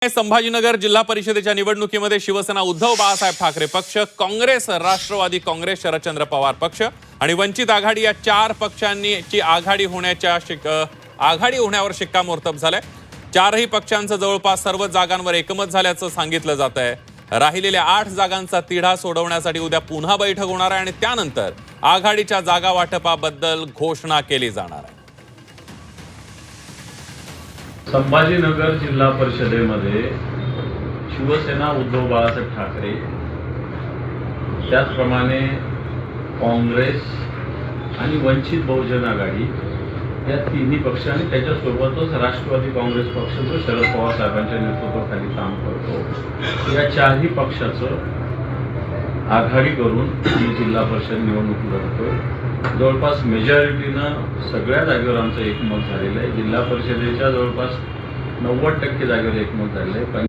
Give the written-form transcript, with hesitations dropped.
संभाजीनगर जिल्हा परिषदेच्या निवडणुकीमध्ये शिवसेना उद्धव बाळासाहेब ठाकरे पक्ष, काँग्रेस, राष्ट्रवादी काँग्रेस, शरदचंद्र पवार पक्ष आणि वंचित आघाडी या चार पक्षांची आघाडी होण्यावर शिक्कामोर्तब झालंय। चारही पक्षांचं जवळपास सर्व जागांवर एकमत झाल्याचं सांगितलं जात आहे। राहिलेल्या 8 जागांचा तिढा सोडवण्यासाठी उद्या पुन्हा बैठक होणार आहे आणि त्यानंतर आघाडीच्या जागा वाटपाबद्दल घोषणा केली जाणार आहे। संभाजीनगर जिल्हा परिषदेमध्ये शिवसेना उद्धव बाळासाहेब ठाकरे, त्याचप्रमाणे काँग्रेस आणि वंचित बहुजन आघाडी या तिन्ही पक्ष आणि त्याच्यासोबतच राष्ट्रवादी काँग्रेस पक्ष जो शरद पवार साहेबांच्या नेतृत्वाखाली काम करतो, या चारही पक्षाचं आघाडी करून ही जिल्हा परिषद निवडणूक लढतोय। जवळपास मेजॉरिटीनं सगळ्या जागेवर आमचं एकमत झालेलं आहे। जिल्हा परिषदेच्या जवळपास 90% जागेवर एकमत झालेलं आहे।